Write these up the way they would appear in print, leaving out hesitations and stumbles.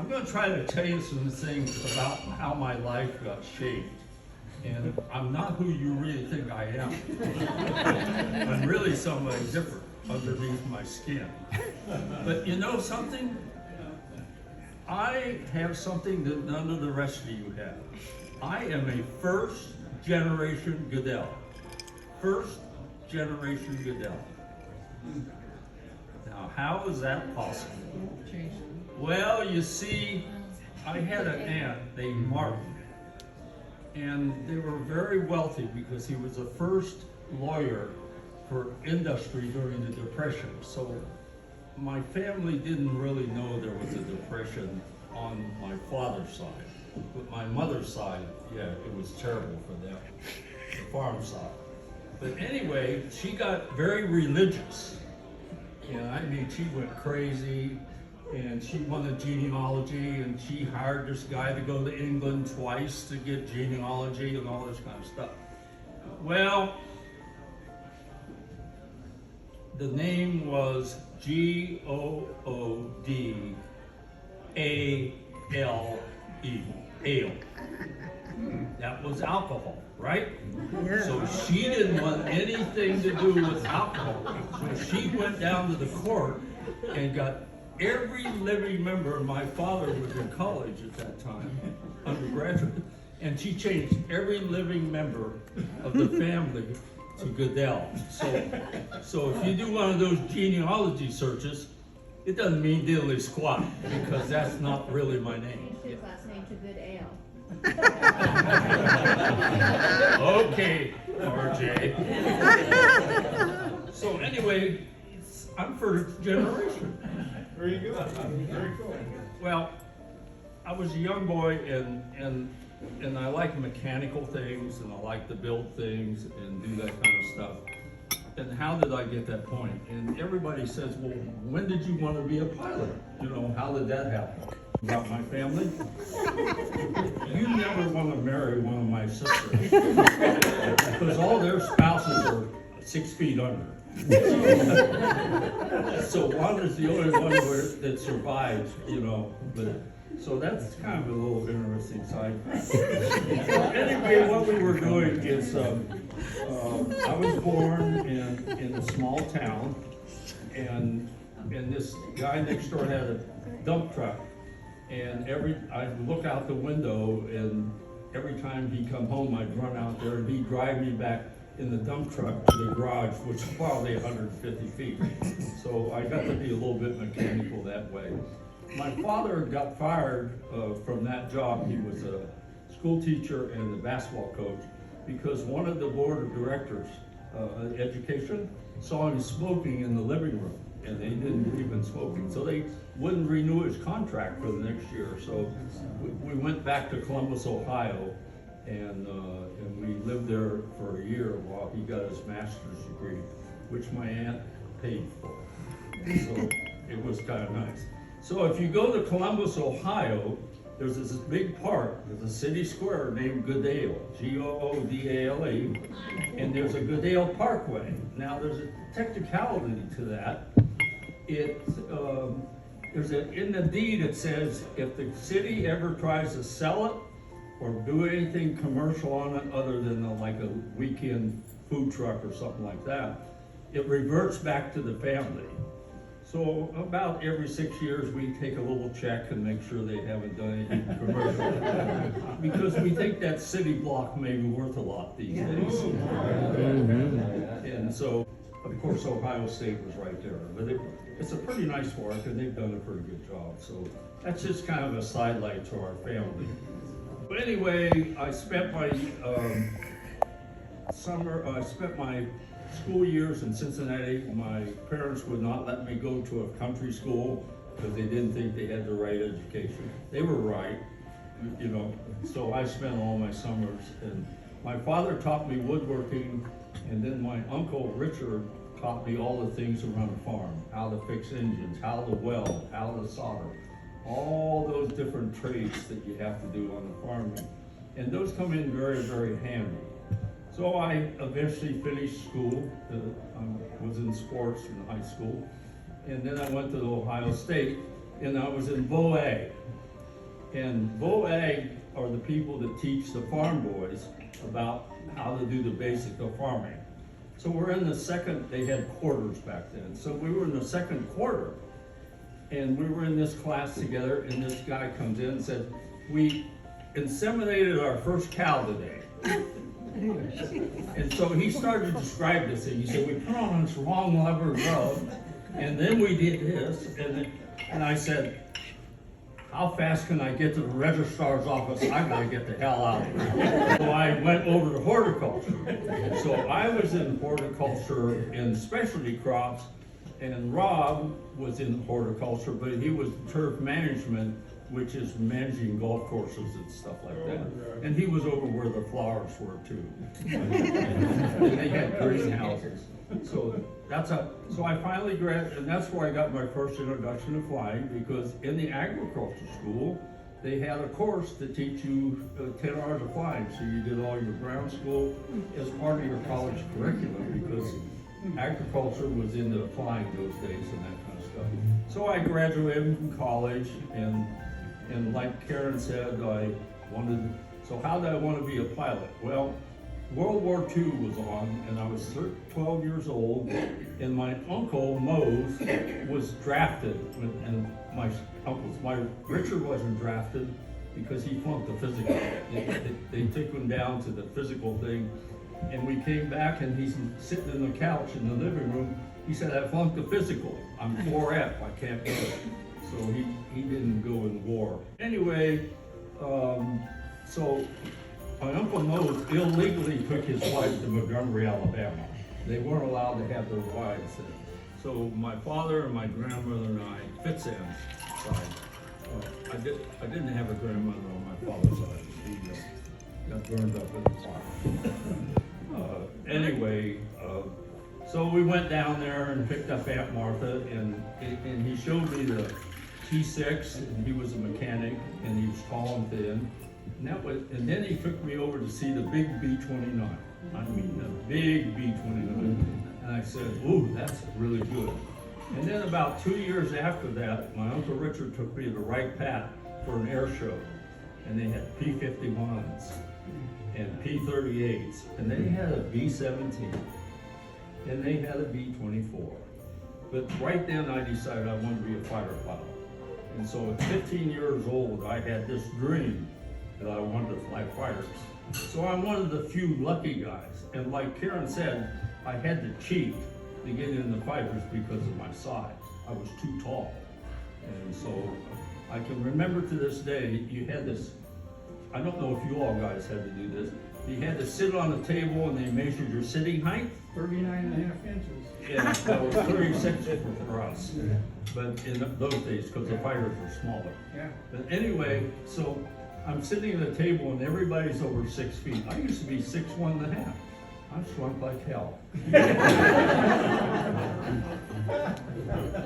I'm going to try to tell you some things about how my life got shaped. And I'm not who you really think I am. I'm really somebody different underneath my skin. But you know something? I have something that none of the rest of you have. I am a first generation Goodell. First generation Goodell. Now, how is that possible? Well, you see, I had an aunt named Martin, and they were very wealthy because he was the first lawyer for industry during the Depression. So my family didn't really know there was a depression on my father's side. But my mother's side, yeah, it was terrible for them, the farm side. But anyway, she got very religious. Yeah, I mean, she went crazy, and she wanted genealogy, and she hired this guy to go to England twice to get genealogy and all this kind of stuff. Well, the name was G-O-O-D-A-L-E, ale. That was alcohol, right? Yeah. So she didn't want anything to do with alcohol. So she went down to the court and got every living member. My father was in college at that time, undergraduate, and she changed every living member of the family to Goodell. So if you do one of those genealogy searches, it doesn't mean diddly squat, because that's not really my name. Change his last name to Good Ale. Okay, RJ. So anyway, I'm first generation. Very good. Very cool. Well, I was a young boy, and I like mechanical things, and I like to build things and do that kind of stuff. And how did I get that point? And everybody says, well, when did you want to be a pilot? You know, how did that happen? About my family? You never want to marry one of my sisters, because all their spouses are 6 feet under. So one is the only one that survives, you know. But so that's kind of a little interesting side. So anyway, what we were doing is, I was born in a small town, and this guy next door had a dump truck. And I'd look out the window, and every time he'd come home, I'd run out there, and he'd drive me back in the dump truck to the garage, which is probably 150 feet. So I got to be a little bit mechanical that way. My father got fired from that job. He was a school teacher and a basketball coach, because one of the board of directors, education, saw him smoking in the living room, and they didn't believe in smoking. So they wouldn't renew his contract for the next year. So we went back to Columbus, Ohio, and we lived there for a year while he got his master's degree, which my aunt paid for. So it was kind of nice. So if you go to Columbus, Ohio, there's this big park, there's a city square named Goodale, G-O-O-D-A-L-E, and there's a Goodale Parkway. Now there's a technicality to that. In the deed it says, if the city ever tries to sell it or do anything commercial on it other than like a weekend food truck or something like that, it reverts back to the family. So about every 6 years, we take a little check and make sure they haven't done anything commercial. Because we think that city block may be worth a lot these days. And so, of course, Ohio State was right there. But it's a pretty nice park, and they've done a pretty good job. So that's just kind of a sidelight to our family. But anyway, I spent my school years in Cincinnati. My parents would not let me go to a country school because they didn't think they had the right education. They were right, you know. So I spent all my summers, and my father taught me woodworking, and then my uncle Richard taught me all the things around the farm, how to fix engines, how to weld, how to solder, all those different trades that you have to do on the farm. And those come in very, very handy. So I eventually finished school. I was in sports in high school. And then I went to Ohio State, and I was in Boa. And VOAG are the people that teach the farm boys about how to do the basic of farming. So we're in the second, they had quarters back then, so we were in the second quarter. And we were in this class together, and this guy comes in and said, we inseminated our first cow today. And so he started to describe this, and he said, we put on this long rubber glove, and then we did this, and I said, how fast can I get to the registrar's office? I gotta get the hell out of here. So I went over to horticulture. So I was in horticulture in specialty crops, and Rob was in horticulture, but he was turf management, which is managing golf courses and stuff like that. And he was over where the flowers were too. And they had greenhouses. So so I finally graduated, and that's where I got my first introduction to flying, because in the agriculture school, they had a course to teach you 10 hours of flying. So you did all your ground school as part of your college curriculum, because agriculture was into flying those days and that kind of stuff. So I graduated from college, and like Karen said, so how did I want to be a pilot? Well, World War II was on, and I was 12 years old, and my uncle, Mose, was drafted, and my Richard wasn't drafted because he flunked the physical. They took him down to the physical thing, and we came back, and he's sitting in the couch in the living room. He said, I flunked the physical. I'm 4F, I can't go. So he didn't go in war. Anyway, so my Uncle Mose illegally took his wife to Montgomery, Alabama. They weren't allowed to have their wives there. So my father and my grandmother and I, Fitzann side, I didn't have a grandmother on my father's side. She got burned up in the fire. Anyway, so we went down there and picked up Aunt Martha, and he showed me the T6, and he was a mechanic, and he was tall and thin. And then he took me over to see the big B-29. I mean, the big B-29. And I said, ooh, that's really good. And then about 2 years after that, my Uncle Richard took me to Wright Pat for an air show. And they had P-51s and P-38s, and they had a B-17, and they had a B-24. But right then I decided I wanted to be a fighter pilot. And so at 15 years old, I had this dream that I wanted to fly fighters. So I'm one of the few lucky guys. And like Karen said, I had to cheat to get in the fighters because of my size. I was too tall. And so I can remember to this day, you had this, I don't know if you all guys had to do this, you had to sit on a table and they measured your sitting height. 39.5 inches. Yeah, that was 36 for us. But in those days, because the fighters were smaller. Yeah. But anyway, so I'm sitting at a table and everybody's over 6 feet. I used to be 6'1.5". I shrunk like hell.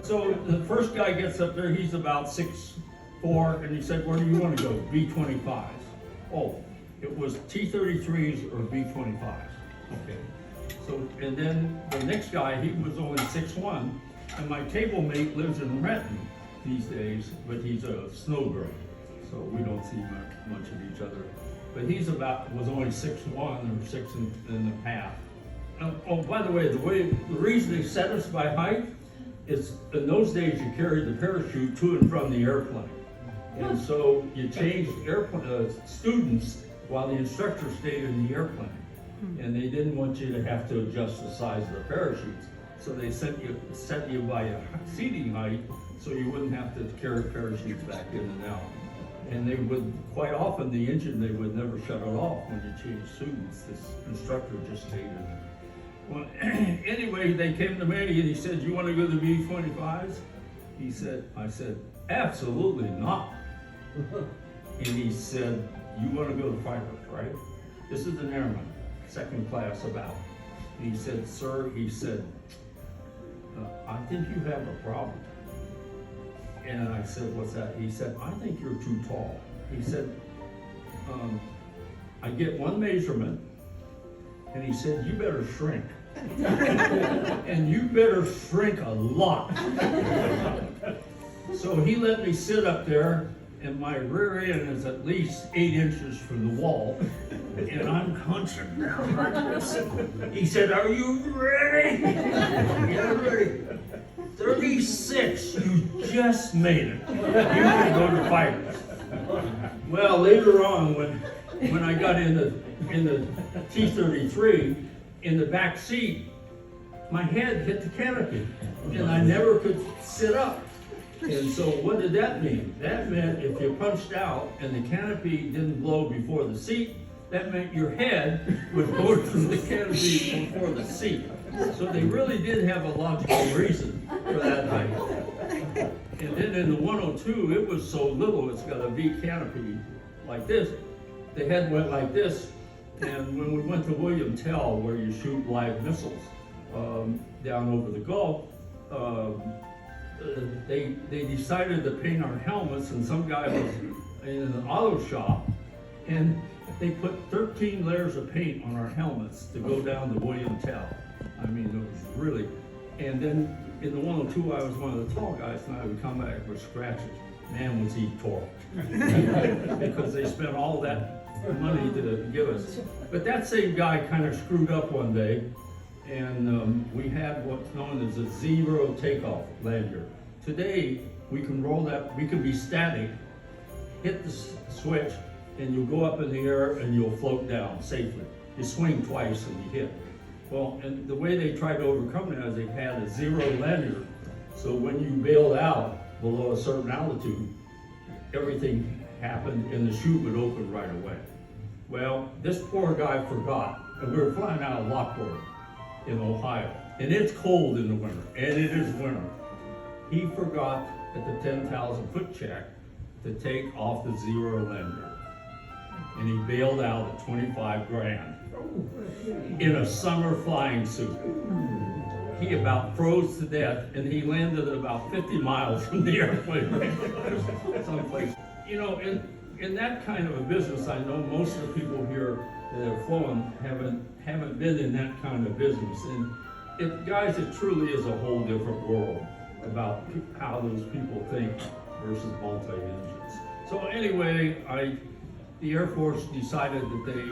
So the first guy gets up there, he's about 6'4", and he said, where do you want to go? B-25s. Oh, it was T-33s or B-25s. Okay. So, and then the next guy, he was only 6'1", and my table mate lives in Renton these days, but he's a snowbird, so we don't see much of each other. But he's was only 6'1" or 6.5". Oh, by the way, the reason they set us by height is in those days you carried the parachute to and from the airplane. And so you changed students while the instructor stayed in the airplane. And they didn't want you to have to adjust the size of the parachutes. So they set you by a seating height so you wouldn't have to carry parachutes back in and out. And they would, quite often the engine, they would never shut it off when you changed students. This instructor just stayed in there. Well, anyway, they came to me and he said, you want to go to the B-25s? I said, absolutely not. And he said, you want to go to fighters, right? This is an airman, second class about. And he said, sir, I think you have a problem. And I said, what's that? He said, I think you're too tall. He said, I get one measurement, and he said, you better shrink. And you better shrink a lot. So he let me sit up there, and my rear end is at least 8 inches from the wall, and I'm punching down like this. He said, "Are you ready?" "Yeah, ready." 36, you just made it. You can go to fighters. Well, later on, when I got in the T-33, in the back seat, my head hit the canopy, and I never could sit up. And so what did that mean? That meant if you punched out and the canopy didn't blow before the seat, that meant your head would go through the canopy before the seat. So they really did have a logical reason for that height. And then in the 102, it was so little, it's got a V canopy like this. The head went like this, and when we went to William Tell, where you shoot live missiles down over the Gulf, they decided to paint our helmets, and some guy was in an auto shop, and they put 13 layers of paint on our helmets to go down to William Tell. I mean, it was really, and then in the 102, I was one of the tall guys, and I would come back with scratches. Man, was he torqued. Because they spent all that money to give us. But that same guy kind of screwed up one day, and we had what's known as a zero takeoff lanyard. Today, we can roll that, we can be static, hit the switch, and you'll go up in the air and you'll float down safely. You swing twice and you hit. Well, and the way they tried to overcome that is they had a zero lanyard. So when you bailed out below a certain altitude, everything happened and the chute would open right away. Well, this poor guy forgot, and we were flying out of Lockport in Ohio, and it's cold in the winter, and it is winter. He forgot at the 10,000 foot check to take off the zero lanyard, and he bailed out at 25 grand in a summer flying suit. He about froze to death, and he landed about 50 miles from the airplane, someplace. You know, in that kind of a business, I know most of the people here that have flown haven't been in that kind of business. And guys, it truly is a whole different world about how those people think versus multi-engines. So anyway, the Air Force decided that they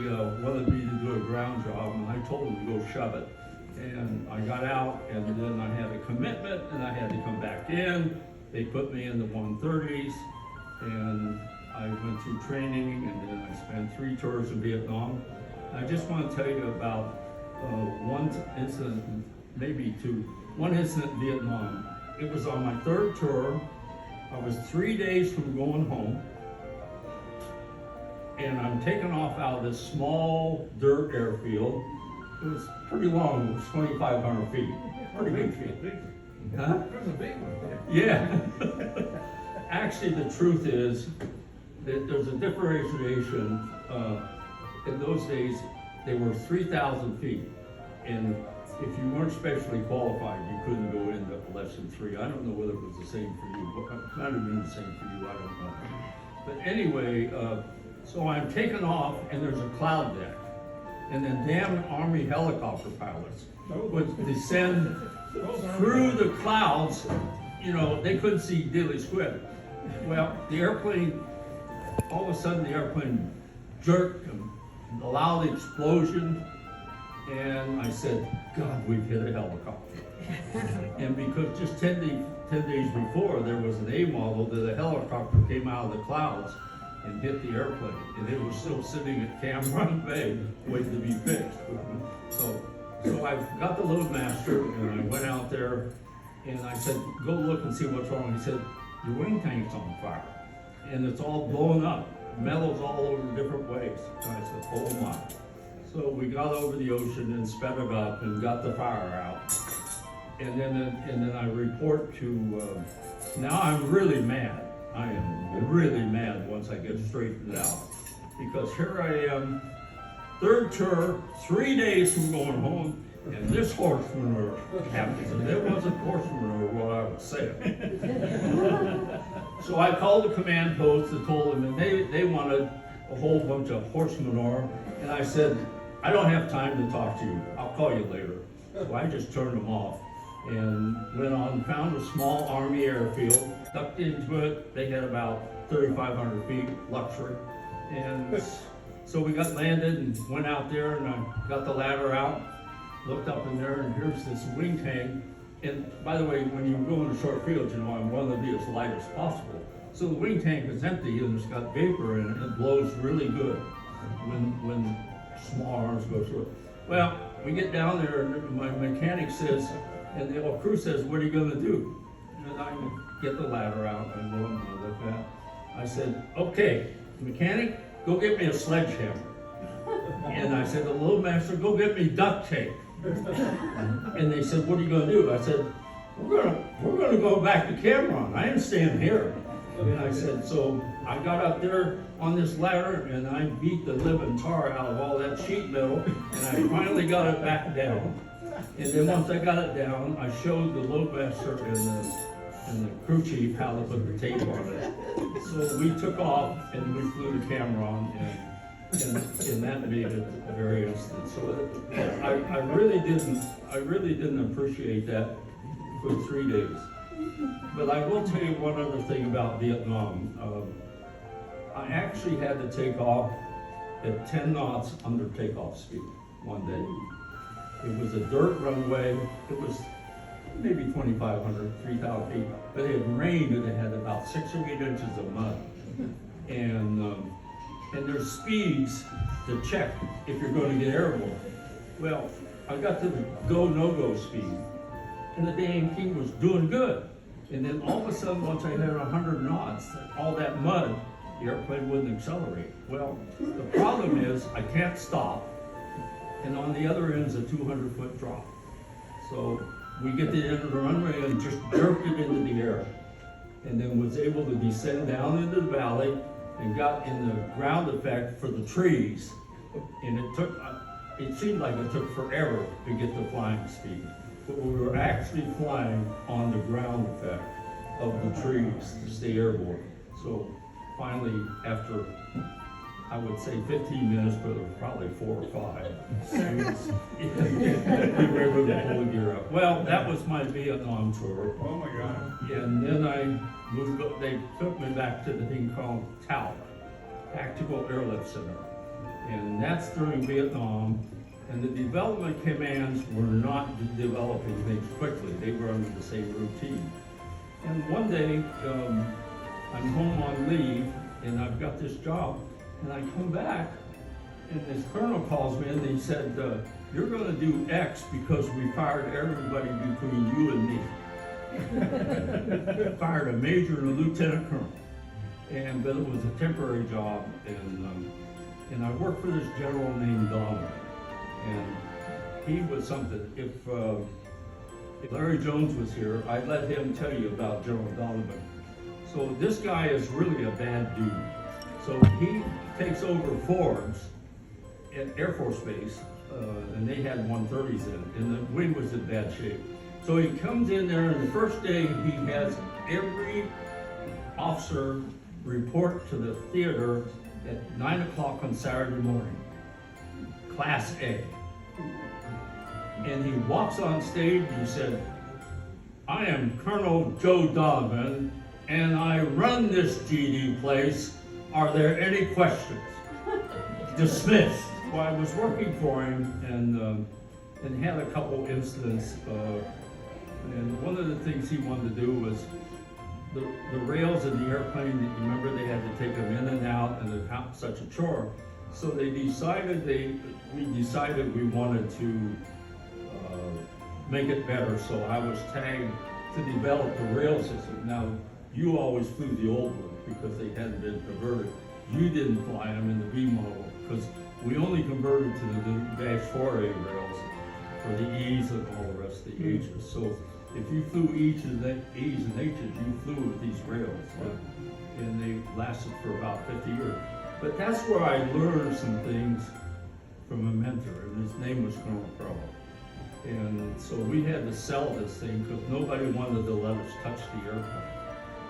wanted me to do a ground job, and I told them to go shove it. And I got out, and then I had a commitment, and I had to come back in. They put me in the 130s, and I went through training, and then I spent 3 tours in Vietnam. I just want to tell you about one incident, maybe 2. One incident in Vietnam. It was on my 3rd tour. I was 3 days from going home, and I'm taking off out of this small dirt airfield. It was pretty long, it was 2,500 feet. Pretty big feet. Huh? That's a big one. Yeah. Actually, the truth is that there's a differentiation. In those days, they were 3,000 feet. And if you weren't specially qualified, you couldn't go into less than 3. I don't know whether it was the same for you, but it might have been the same for you, I don't know. But anyway, so I'm taking off, and there's a cloud deck. And then damn Army helicopter pilots would descend through the clouds. You know, they couldn't see diddly squid. Well, the airplane, all of a sudden the airplane jerked and a loud explosion. And I said, God, we've hit a helicopter. And because just 10 days before, there was an A model that a helicopter came out of the clouds and hit the airplane, and it was still sitting at Cam Run Bay waiting to be fixed. So I got the loadmaster, and I went out there, and I said, go look and see what's wrong. He said, your wing tank's on fire, and it's all blowing up. Metal's all over different ways. And I said, oh my. So we got over the ocean and sped it up and got the fire out. And then I report to, now I'm really mad. I am really mad once I get straightened out, because here I am, 3rd tour, 3 days from going home, and this horse manure happens, and it wasn't horse manure what I was saying. So I called the command post and told them, and they wanted a whole bunch of horse manure, and I said, I don't have time to talk to you, I'll call you later. So I just turned them off and went on, found a small Army airfield, ducked into it. They had about 3,500 feet, luxury. And so we got landed and went out there, and I got the ladder out, looked up in there, and here's this wing tank. And by the way, when you go into short fields, you know, I want to be as light as possible. So the wing tank is empty and it's got vapor in it, and it blows really good when small arms go through it. Well, we get down there and my mechanic says, and the crew says, "What are you gonna do?" And I get the ladder out and go and look at it. I said, "Okay, mechanic, go get me a sledgehammer." And I said, "The little master, go get me duct tape." And they said, "What are you gonna do?" I said, we're gonna go back to Cameron. I ain't staying here." And I said, so I got up there on this ladder and I beat the living tar out of all that sheet metal, and I finally got it back down. And then once I got it down, I showed the loadmaster and the crew chief how to put the tape on it. So we took off and we flew to Cameron, and that made it very instant. So I really didn't appreciate that for 3 days. But I will tell you one other thing about Vietnam. I actually had to take off at 10 knots under takeoff speed one day. It was a dirt runway. It was maybe 2,500, 3,000 feet, but it had rained and it had about 6 or 8 inches of mud. And there's speeds to check if you're going to get airborne. Well, I got to the go, no-go speed, and the damn thing was doing good. And then all of a sudden, once I hit 100 knots, all that mud, the airplane wouldn't accelerate. Well, the problem is I can't stop, and on the other end is a 200-foot drop. So we get to the end of the runway and just jerked it into the air, and then was able to descend down into the valley and got in the ground effect for the trees. And it seemed like it took forever to get to flying speed. But we were actually flying on the ground effect of the trees to stay airborne. So finally, after, I would say 15 minutes, but it was probably 4 or 5, we were able to pull the gear up. Well, that was my Vietnam tour. Oh my God. And then I moved up, they took me back to the thing called TALC, Tactical Airlift Center. And that's during Vietnam. And the development commands were not developing things quickly. They were under the same routine. And one day, I'm home on leave, and I've got this job, and I come back, and this colonel calls me, and he said, "You're gonna do X because we fired everybody between you and me." Fired a major and a lieutenant colonel. But it was a temporary job, and I worked for this general named Donovan. And he was something. If Larry Jones was here, I'd let him tell you about General Donovan. So this guy is really a bad dude. So he takes over Forbes at Air Force Base, and they had 130s in it, and the wing was in bad shape. So he comes in there, and the first day he has every officer report to the theater at 9 o'clock on Saturday morning. Class A. And he walks on stage and he said, "I am Colonel Joe Donovan, and I run this GD place. Are there any questions?" Dismissed. Well, I was working for him and had a couple incidents. And one of the things he wanted to do was the rails in the airplane. You remember they had to take them in and out, and it's not such a chore. So we decided we wanted to make it better. So I was tagged to develop the rail system. Now, you always flew the old one because they hadn't been converted. You didn't fly them in the V model because we only converted to the Dash 4A rails for the E's and all the rest of the H's. So if you flew E's and H's, you flew with these rails, and they lasted for about 50 years. But that's where I learned some things from a mentor, and his name was Colonel Crowe. And so we had to sell this thing because nobody wanted to let us touch the airplane.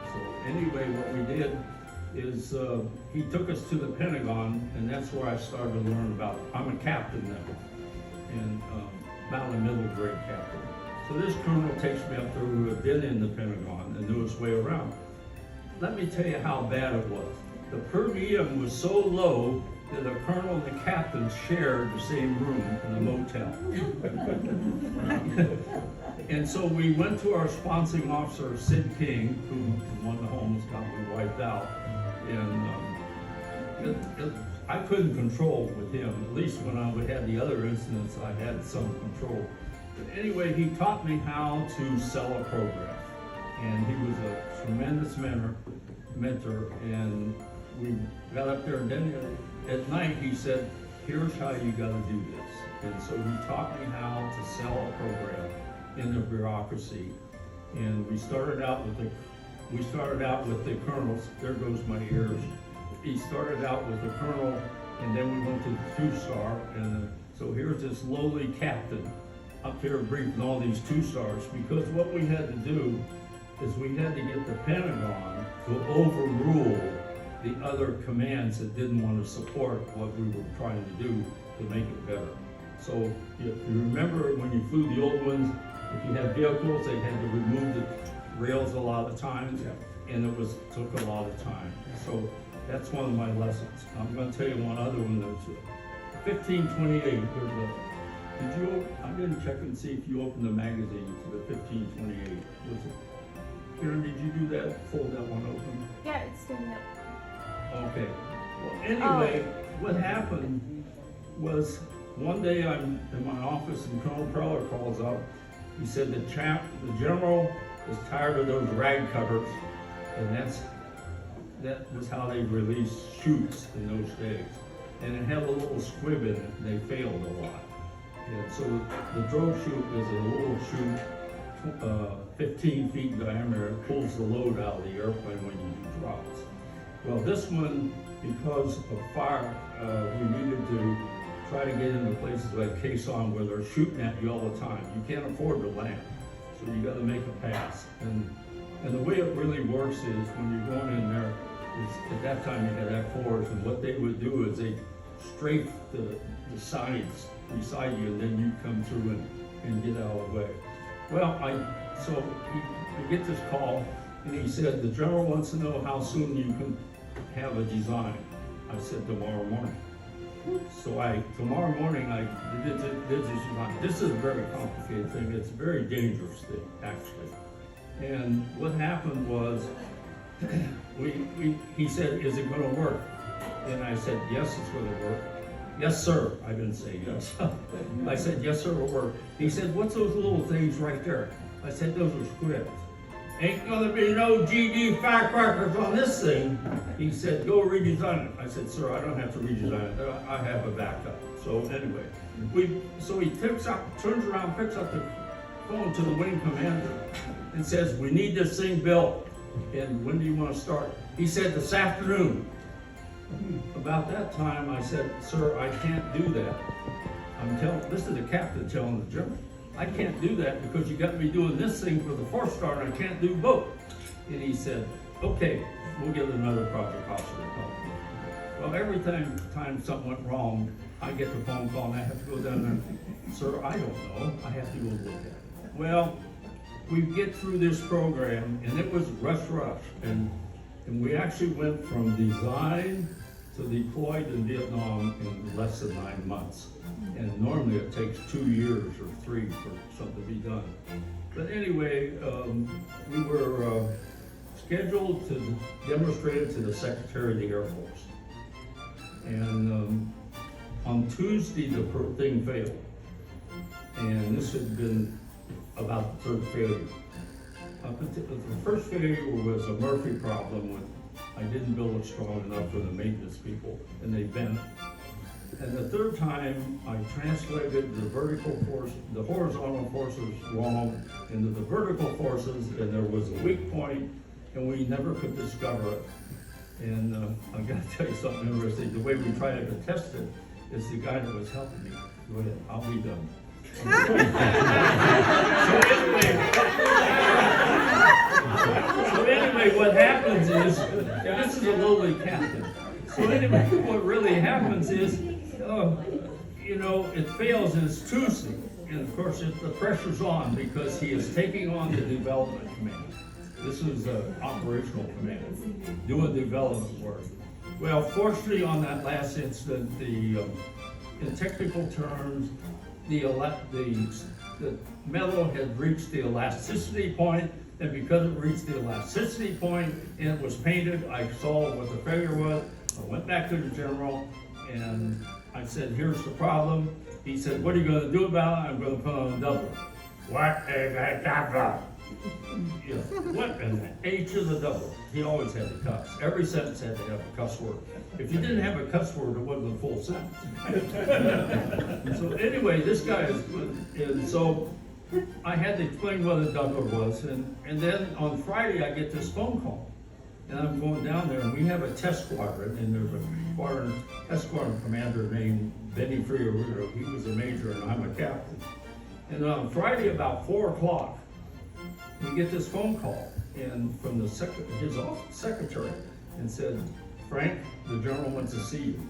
So anyway, what we did is he took us to the Pentagon, and that's where I started to learn about, I'm a captain now, and about a middle grade captain. So this colonel takes me up there who had been in the Pentagon and knew his way around. let me tell you how bad it was. The per diem was so low that the colonel and the captain shared the same room in the motel. And so we went to our sponsoring officer, Sid King, who won the homes, got me wiped out. And I couldn't control with him, at least when I had the other incidents, I had some control. But anyway, he taught me how to sell a program. And he was a tremendous mentor, and we got up there, and then at night he said, here's how you gotta do this. And so he taught me how to sell a program in the bureaucracy. And we started out with the colonels. There goes my ears. He started out with the colonel, and then we went to the 2-star, and so here's this lowly captain up here briefing all these 2-stars, because what we had to do is we had to get the Pentagon to overrule the other commands that didn't want to support what we were trying to do to make it better. So if you remember when you flew the old ones, if you had vehicles, they had to remove the rails a lot of times, and it took a lot of time. So that's one of my lessons. I'm going to tell you one other one. That's 1528. I didn't check and see if you opened the magazine to the 1528. Was it? Karen, did you do that? Fold that one open? Yeah, it's standing up. Okay. Well, anyway, what happened was one day I'm in my office and Colonel Preller calls up. He said the general is tired of those rag cutters, and that was how they released chutes in those days. And it had a little squib in it, and they failed a lot. And so the drove chute is a little chute, 15 feet in diameter. It pulls the load out of the airplane when you do drops. Well, this one, because of fire, we needed to try to get into places like Quezon where they're shooting at you all the time. You can't afford to land, so you got to make a pass. And the way it really works is when you're going in there, at that time you had F4s, and what they would do is they strafe the sides beside you, and then you come through and get out of the way. Well, I get this call, and he said, the general wants to know how soon you can have a design. I said, tomorrow morning. So tomorrow morning I did this design. This is a very complicated thing. It's a very dangerous thing, actually. And what happened was, he said, is it gonna work? And I said, yes, it's gonna work. Yes, sir. I didn't say yes. I said, yes, sir, it'll work. He said, what's those little things right there? I said, those are squibs. Ain't gonna be no GD firecrackers on this thing. He said, go redesign it. I said, sir, I don't have to redesign it. I have a backup. So anyway, so he turns around, picks up the phone to the wing commander and says, we need this thing built. And when do you want to start? He said, this afternoon. About that time, I said, sir, I can't do that. This is the captain telling the general. I can't do that because you got me doing this thing for the 4-star and I can't do both. And he said, okay, we'll get another project officer to help me. Well, every time something went wrong, I get the phone call and I have to go down there. Sir, I don't know. I have to go look at it. Well, we get through this program and it was rush. And we actually went from design to deployed in Vietnam in less than 9 months. And normally it takes 2 years or 3 for something to be done. But anyway, we were scheduled to demonstrate it to the Secretary of the Air Force. And on Tuesday, the thing failed. And this had been about the 3rd failure. The first failure was a Murphy problem with, I didn't build it strong enough for the maintenance people, and they bent it. And the 3rd time, I translated the horizontal forces wrong into the vertical forces, and there was a weak point, and we never could discover it. And I gotta tell you something interesting. The way we tried to test it is the guy that was helping me. Go ahead, I'll be done. So anyway, what happens is, this is a lowly captain. So anyway, what really happens is, it fails and it's Tuesday. And of course, the pressure's on because he is taking on the development command. This is operational command, doing development work. Well, fortunately, on that last incident, in technical terms, the metal had reached the elasticity point, and because it reached the elasticity point and it was painted, I saw what the failure was. I went back to the general and I said, here's the problem. He said, what are you gonna do about it? I'm gonna put on a double. What is a double? You know, what in the H is a double? He always had to cuss. Every sentence had to have a cuss word. If you didn't have a cuss word, it wasn't a full sentence. So anyway, this guy is, and so I had to explain what a double was, and then on Friday I get this phone call. And I'm going down there, and we have a test squadron, and there's a test squadron commander named Benny Friarito. He was a major, and I'm a captain. And on Friday, about 4 o'clock, we get this phone call, and from his secretary, and said, Frank, the general wants to see you.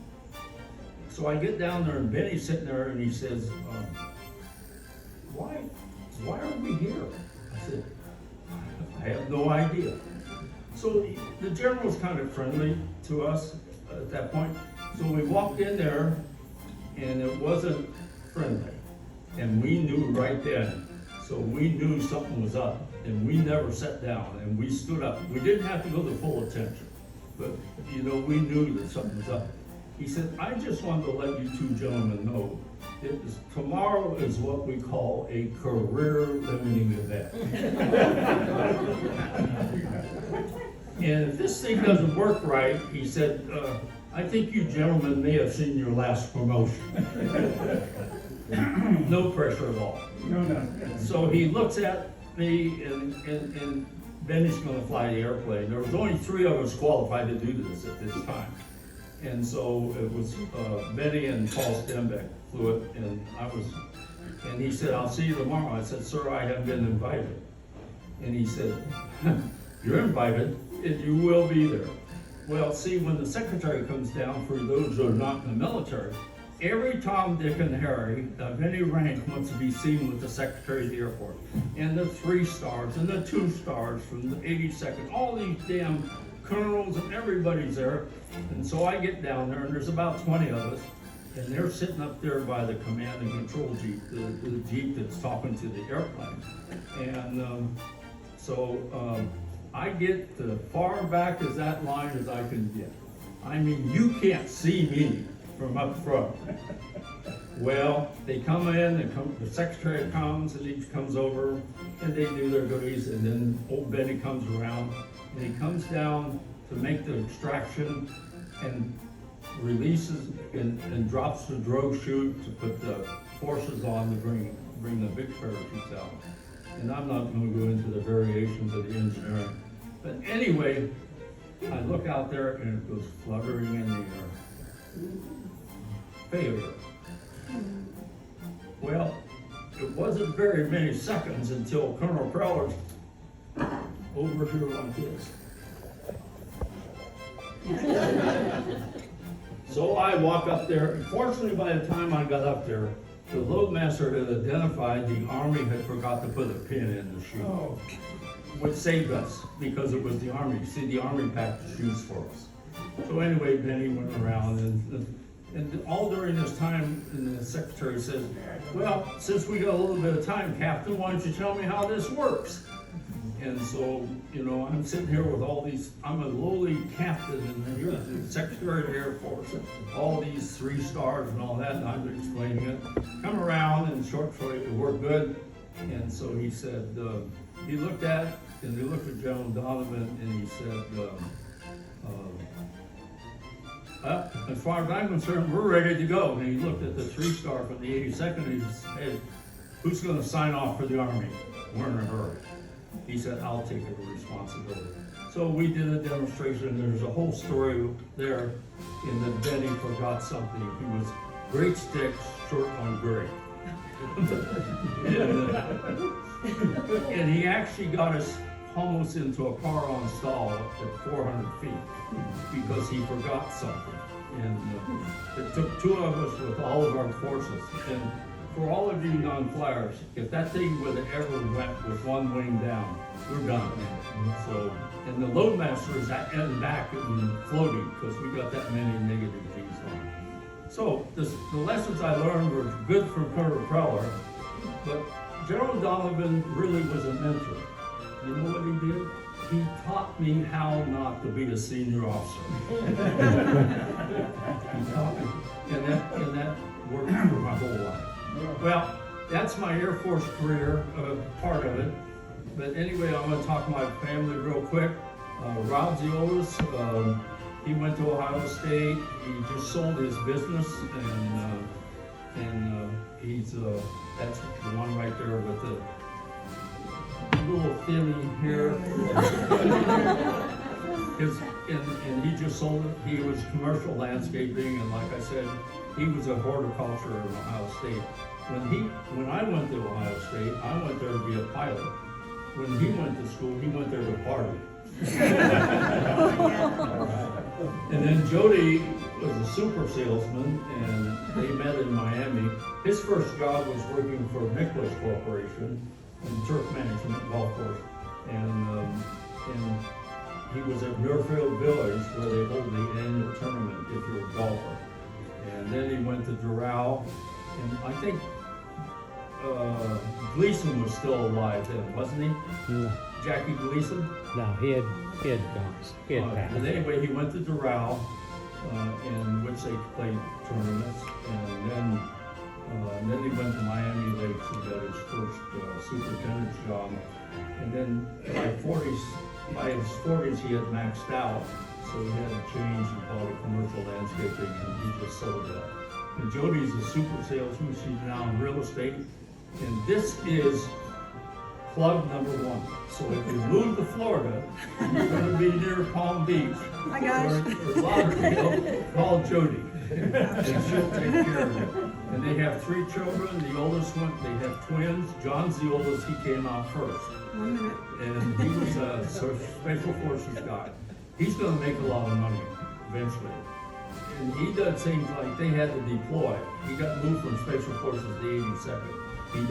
So I get down there, and Benny's sitting there, and he says, why are we here? I said, I have no idea. So the general was kind of friendly to us at that point. So we walked in there, and it wasn't friendly. And we knew right then. So we knew something was up, and we never sat down, and we stood up. We didn't have to go to full attention, but we knew that something was up. He said, I just wanted to let you two gentlemen know, tomorrow is what we call a career limiting event. And if this thing doesn't work right, he said, I think you gentlemen may have seen your last promotion. No pressure at all. No. So he looks at me, and Benny's gonna fly the airplane. There was only 3 of us qualified to do this at this time. And so it was Benny and Paul Stenbeck flew it, and he said, I'll see you tomorrow. I said, sir, I have been invited. And he said, you're invited, and you will be there. Well, see, when the secretary comes down, for those who are not in the military, every Tom, Dick, and Harry of any rank wants to be seen with the Secretary of the Air Force. And the 3 stars and the 2 stars from the 82nd, all these damn colonels and everybody's there. And so I get down there, and there's about 20 of us, and they're sitting up there by the command and control jeep, the jeep that's talking to the airplane. And I get as far back as that line as I can get. I mean, you can't see me from up front. Well, they come in, the secretary comes, and he comes over, and they do their duties, and then old Benny comes around, and he comes down to make the extraction, and releases and drops the drogue chute to put the forces on to bring the big parachutes out. And I'm not going to go into the variations of the engineering. But anyway, I look out there, and it goes fluttering in the air. Failure. Well, it wasn't very many seconds until Colonel Preller's over here like this. So I walk up there, and fortunately by the time I got up there, the loadmaster had identified the Army had forgot to put a pin in the chute. Oh. Which saved us, because it was the Army. See, the Army packed the shoes for us. So anyway, Benny went around, and all during this time, and the secretary says, well, since we got a little bit of time, Captain, why don't you tell me how this works? And so, I'm sitting here with all these, I'm a lowly captain, and you're the Secretary of the Air Force, and all these 3 stars and all that, and I'm explaining it. Come around, and short story, we're good. And so he said, he looked at it, and he looked at General Donovan, and he said, as far as I'm concerned, we're ready to go. And he looked at the 3-star from the 82nd, and he said, who's gonna sign off for the Army? We're in a hurry. He said, I'll take the responsibility. So we did a demonstration, and there's a whole story there in that Benny forgot something. He was great stick, short on gray. And he actually got us almost into a car on stall at 400 feet because he forgot something. And it took 2 of us with all of our forces. And for all of you non-flyers, if that thing would have ever went with one wing down, we're done. So, and the loadmaster is at and back and floating, because we got that many negative G's on it. So, the lessons I learned were good for Colonel Preller, but General Donovan really was a mentor. You know what he did? He taught me how not to be a senior officer. He taught me, and that worked for my whole life. Well, that's my Air Force career, part of it. But anyway, I'm going to talk my family real quick. Rob Ziolas, he went to Ohio State. He just sold his business, and he's that's the one right there with the little thin hair. And he just sold it. He was commercial landscaping, and like I said, he was a horticulture in Ohio State. When I went to Ohio State, I went there to be a pilot. When he went to school, he went there to party. And then Jody was a super salesman, and they met in Miami. His first job was working for Nicholas Corporation in turf management golf course, and he was at Muirfield Village where they hold the annual tournament if you're a golfer. And then he went to Doral, and I think Gleason was still alive then, wasn't he? No, Jackie Gleason? no, he had gone. He had passed. But anyway, he went to Doral, in which they played tournaments, and then he went to Miami Lakes and got his first superintendent's job. And then by his 40s, he had maxed out, so he had to change and call it commercial landscaping, and he just sold that. And Jody's a super salesman. She's now in real estate, and this is plug number one. So if you move to Florida, you're going to be near Palm Beach or Lauderdale, call Jody, and she'll take care of it. And they have 3 children. The oldest one, they have twins. John's the oldest. He came out first. 1 minute. And he was a special forces guy. He's going to make a lot of money eventually. And he does things like they had to deploy. He got moved from special forces to 82nd. He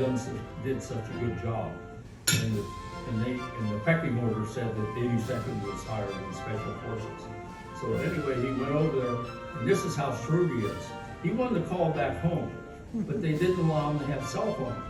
did such a good job. And the pecking order said that 82nd was higher than special forces. So anyway, he went over there, and this is how shrewd he is. He wanted to call back home, but they didn't allow him to have cell phone.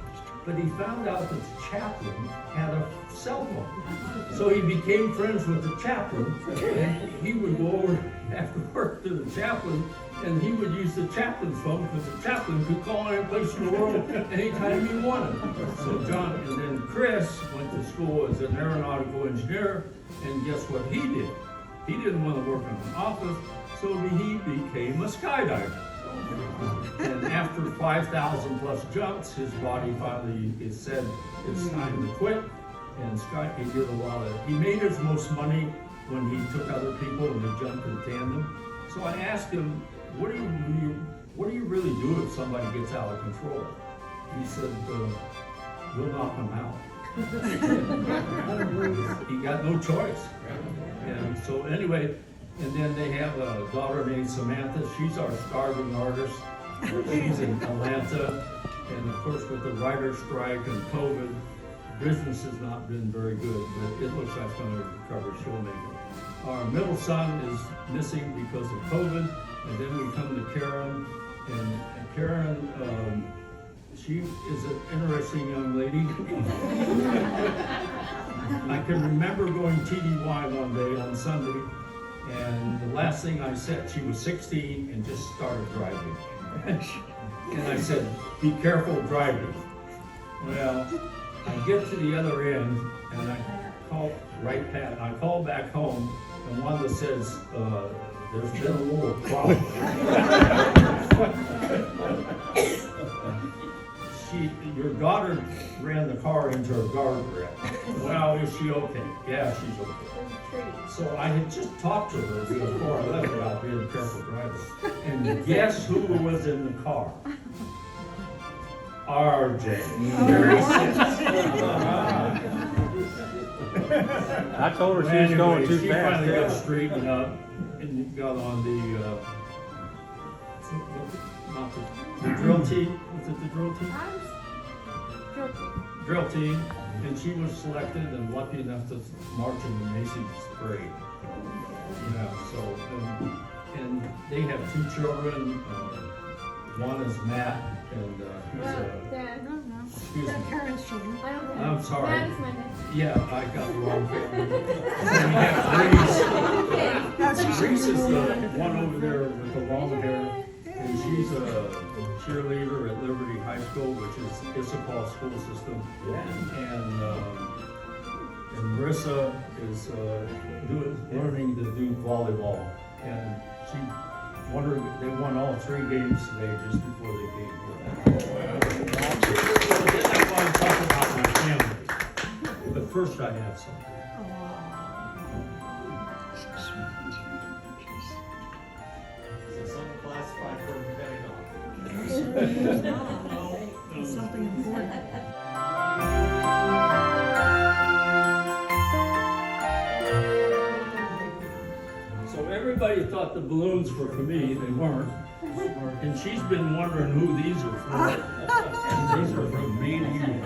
But he found out that the chaplain had a cell phone. So he became friends with the chaplain, and he would go over after work to the chaplain, and he would use the chaplain's phone because the chaplain could call any place in the world anytime he wanted. So John, and then Chris went to school as an aeronautical engineer, and guess what he did? He didn't want to work in an office, so he became a skydiver. And after 5,000 plus jumps, his body finally said it's time to quit. And he did a lot of, he made his most money when he took other people and they jumped in tandem. So I asked him, what do you really do if somebody gets out of control? He said, we'll knock him out. He got no choice. And so anyway, and then they have a daughter named Samantha. She's our starving artist. She's in Atlanta. And of course, with the writer's strike and COVID, business has not been very good, but it looks like it's going to recover. She'll make it. Our middle son is missing because of COVID. And then we come to Karen. And Karen, she is an interesting young lady. I can remember going TDY one day on Sunday. And the last thing I said, she was 16 and just started driving. And I said, be careful driving. Well, I get to the other end and I call back home, and Wanda says, there's been a little problem. Your daughter ran the car into a guardrail. Well, is she okay? Yeah, she's okay. So I had just talked to her before I left about being careful driving. And guess who was in the car? RJ. I told her she was going too She fast. finally got straightened up and got on the not the drill team, was it the drill team? Drill team, and she was selected and lucky enough to march in the Macy's parade. Yeah, so, and they have two children, one is Matt, and excuse me. Parents' children. I'm sorry. That is my name. Yeah, I got the wrong family. We have Reese. Reese is the one over there with the long hair, and she's a cheerleader at Liberty High School, which is Issaquah school system. And Marissa is learning to do volleyball, and they won all 3 games today just before they came here. So then I want to talk about my family, but first I have something. Is it something classified for Pentagon? Something important. So everybody thought the balloons were for me, they weren't. And she's been wondering who these are for. And these are from me to you.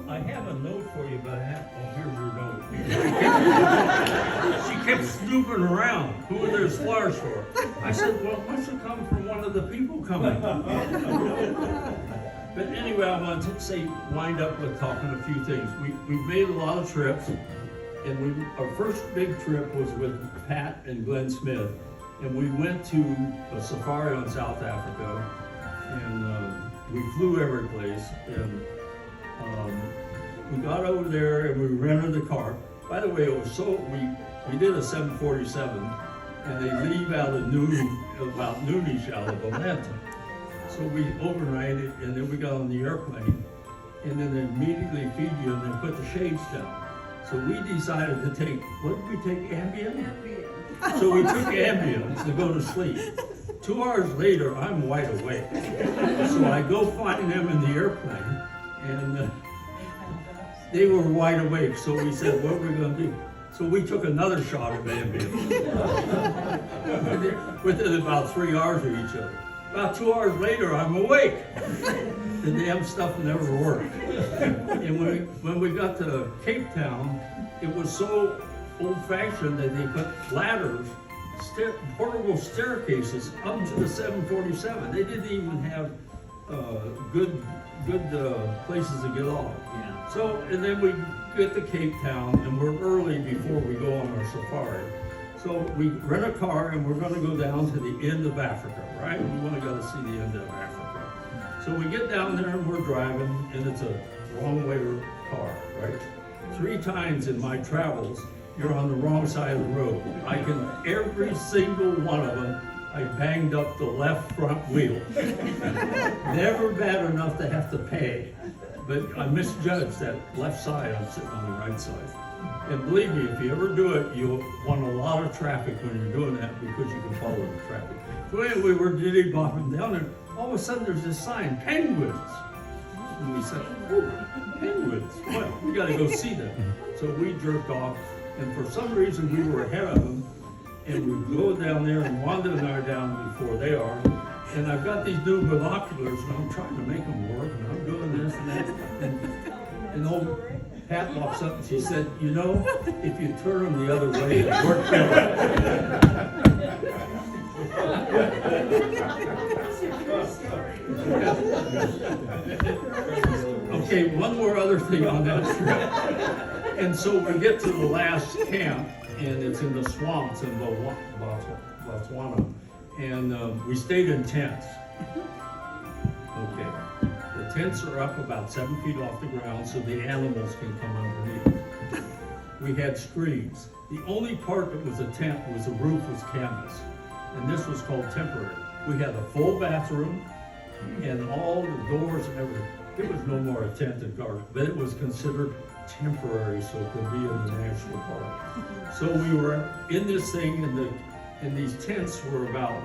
I have a note for you, but here's your note. She kept snooping around. Who are those flowers for? I said, well, it must have come from one of the people coming. But anyway, I want to wind up with talking a few things. We've made a lot of trips, and our first big trip was with Pat and Glenn Smith, and we went to a safari on South Africa, and we flew every place, and we got over there and we rented a car. By the way, it was we did a 747, and they leave out of about noonish out of Atlanta. So we overnighted, and then we got on the airplane, and then they immediately feed you and then put the shades down. So we decided to take, what did we take, Ambien? So we took Ambien to go to sleep. 2 hours later, I'm wide awake. So I go find them in the airplane, and they were wide awake. So we said, what are we gonna do? So we took another shot of Ambien. Within about 3 hours of each other. About 2 hours later, I'm awake. The damn stuff never worked. And when we got to Cape Town, it was so old-fashioned that they put ladders, portable staircases up to the 747. They didn't even have good places to get off. Yeah. So, and then we get to Cape Town, and we're early before we go on our safari. So we rent a car, and we're gonna go down to the end of Africa, right? We wanna go to see the end of Africa. So we get down there, and we're driving, and it's a wrong-way car, right? 3 times in my travels, you're on the wrong side of the road. Every single one of them, I banged up the left front wheel. Never bad enough to have to pay, but I misjudged that left side. I'm sitting on the right side. And believe me, if you ever do it, you'll want a lot of traffic when you're doing that because you can follow the traffic. So anyway, we were diddy-bopping down there. All of a sudden, there's this sign, penguins. And we said, ooh, penguins. Well, we gotta go see them. So we jerked off, and for some reason, we were ahead of them. And we go down there, and Wanda and I are down before they are. And I've got these new binoculars, and I'm trying to make them work, and I'm doing this and that. And old Pat walks up and she said, you know, if you turn them the other way, it works better. Okay, one more other thing on that trip. And so we get to the last camp, and it's in the swamps in Botswana. And we stayed in tents. Okay. The tents are up about 7 feet off the ground so the animals can come underneath. We had screens. The only part that was a tent was the roof was canvas. And this was called temporary. We had a full bathroom and all the doors and everything. It was no more a tent than garden, but it was considered temporary so it could be in the national park. So we were in this thing, and these tents were about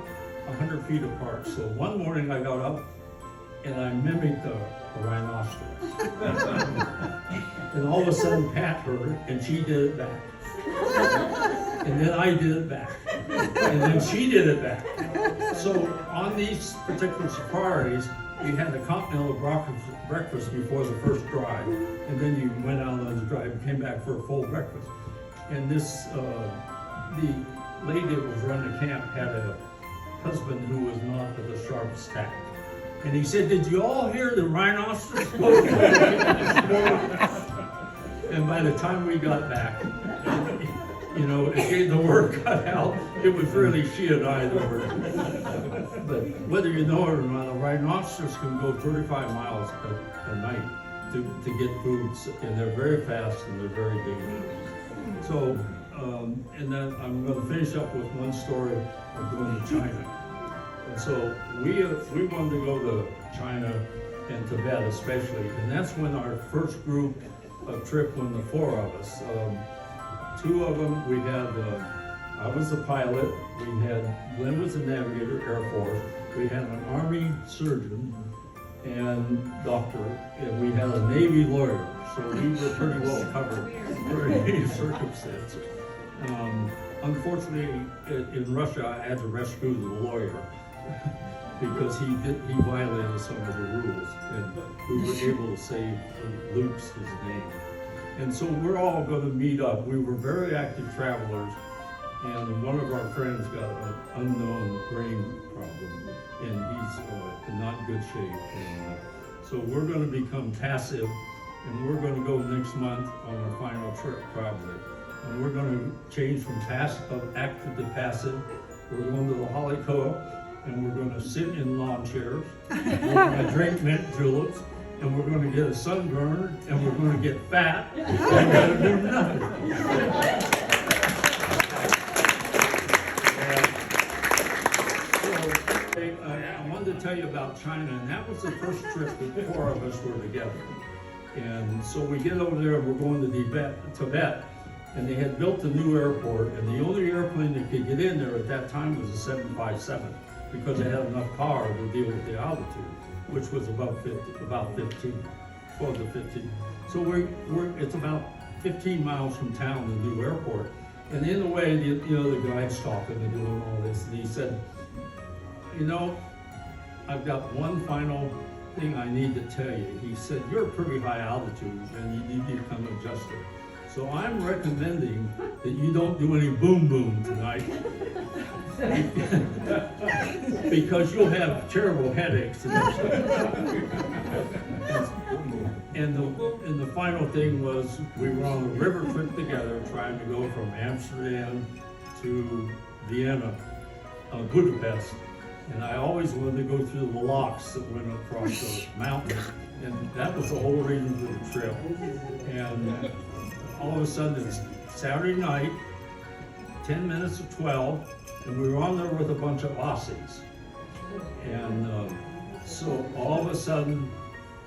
100 feet apart. So one morning I got up and I mimicked a rhinoceros. And all of a sudden Pat heard it and she did it back. And then I did it back. And then she did it back. So on these particular safaris, we had a continental breakfast before the first drive. And then you went out on the drive and came back for a full breakfast. And this, the lady that was running the camp had a husband who was not of the sharpest tact. And he said, "Did you all hear the rhinoceros?" And by the time we got back, you know, the word got out. It was really she and I that were. But whether you know it or not, a rhinoceros can go 35 miles a night to get food, and they're very fast and they're very dangerous. So, and then I'm going to finish up with one story of going to China. And so we wanted to go to China and Tibet especially, and that's when our first group trip, when the four of us, two of them, we had, I was the pilot, Glenn was the navigator, Air Force, we had an Army surgeon and doctor, and we had a Navy lawyer, so we were pretty well covered for any circumstance. Unfortunately, in Russia, I had to rescue the lawyer because he violated some of the rules, and we were able to save Luke's his name. And so we're all going to meet up. We were very active travelers, and one of our friends got an unknown brain problem, and he's in not good shape. And so we're going to become passive, and we're going to go next month on our final trip, probably. And we're going to change from active to passive. We're going to the Holly Co-op, and we're going to sit in lawn chairs. We're going to drink mint juleps, and we're going to get a sunburn, and we're going to get fat, and we're going to do nothing. I wanted to tell you about China, and that was the first trip that the four of us were together. And so we get over there, and we're going to Tibet, and they had built a new airport, and the only airplane that could get in there at that time was a 757, because they had enough power to deal with the altitude, which was about 15, 12 to 15. So it's about 15 miles from town, the new airport. And in the way, the guide's talking and doing all this, and he said, "You know, I've got one final thing I need to tell you." He said, "You're a pretty high altitude and you need to become adjusted. So I'm recommending that you don't do any boom boom tonight because you'll have terrible headaches." And the final thing was, we were on a river trip together trying to go from Amsterdam to Vienna, Budapest. And I always wanted to go through the locks that went across the mountains. And that was the whole reason for the trip. And all of a sudden it's Saturday night, 10 minutes to 12, and we were on there with a bunch of Aussies. And so all of a sudden,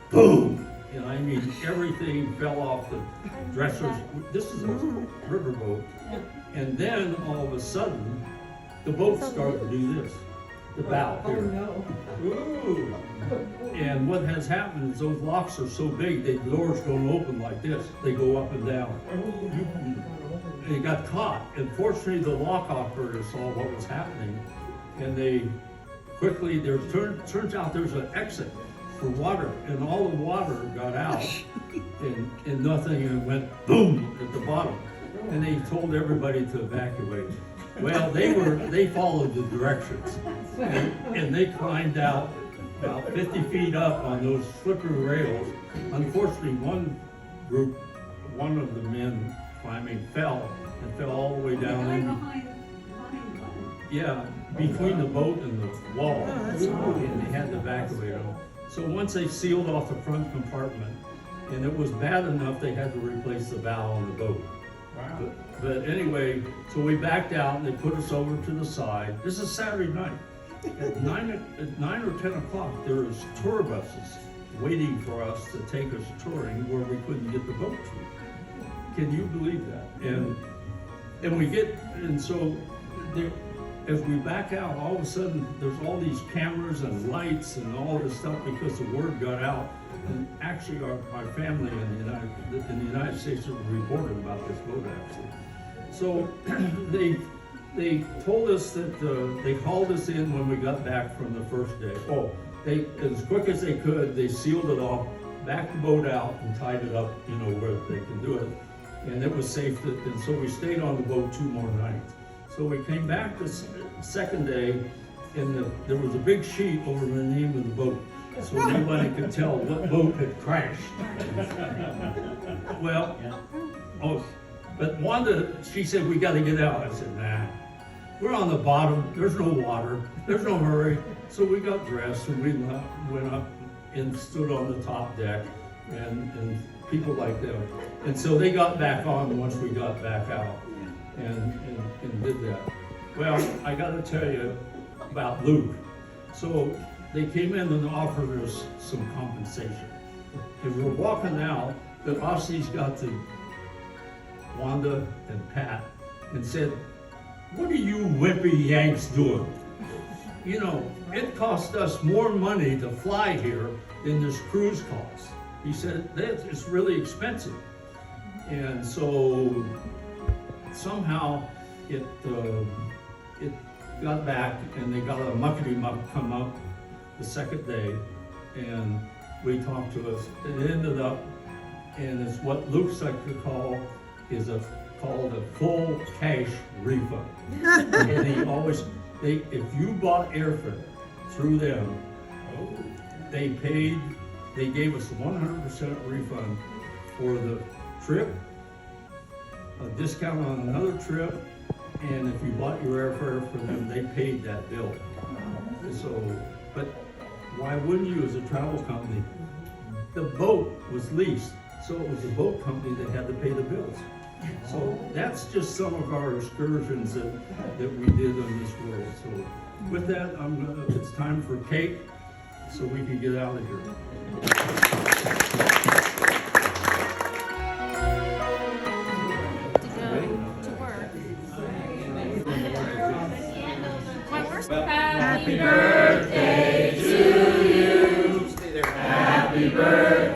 boom! And I mean, everything fell off the dressers. This is a riverboat. And then all of a sudden, the boat started to do this. The bow here. Oh no. Ooh. And what has happened is those locks are so big, the doors don't open like this. They go up and down. And it got caught. And fortunately, the lock operator saw what was happening, and they quickly, turns out there's an exit for water, and all the water got out, and nothing, and it went boom at the bottom. And they told everybody to evacuate. Well, they followed the directions, and they climbed out about 50 feet up on those slippery rails. Unfortunately, one of the men climbing fell all the way down between the boat and the wall, and they had to evacuate them. So once they sealed off the front compartment, and it was bad enough, they had to replace the bow on the boat. Wow. But anyway, so we backed out, and they put us over to the side. This is Saturday night. At 9 or 10 o'clock, there was tour buses waiting for us to take us touring where we couldn't get the boat to. Can you believe that? And so as we back out, all of a sudden, there's all these cameras and lights and all this stuff because the word got out. And actually, my family in the United States reported about this boat accident. So they told us that they called us in when we got back from the first day. Oh, they, as quick as they could, they sealed it off, backed the boat out and tied it up, you know, where they can do it. And it was safe, and so we stayed on the boat 2 more nights. So we came back the second day, and there was a big sheet over the name of the boat, so nobody could tell what boat had crashed. Well, but Wanda, she said, we gotta get out. I said, nah, we're on the bottom, there's no water, there's no hurry. So we got dressed and we went up and stood on the top deck and people like them. And so they got back on once we got back out and did that. Well, I gotta tell you about Luke. So they came in and offered us some compensation. As we're walking out, the Aussies got to Wanda and Pat and said, what are you wimpy Yanks doing? You know, it cost us more money to fly here than this cruise costs. He said, it's really expensive. And so somehow it got back and they got a muckety-muck come up the second day and we talked to us. It ended up, and it's what Luke's like to call, called a full cash refund. And he always, if you bought airfare through them, they gave us 100% refund for the trip, a discount on another trip, and if you bought your airfare for them, they paid that bill. So, but why wouldn't you as a travel company? The boat was leased, so it was the boat company that had to pay the bills. So that's just some of our excursions that we did on this world. So with that, it's time for cake, so we can get out of here. Happy birthday to you. Happy birthday.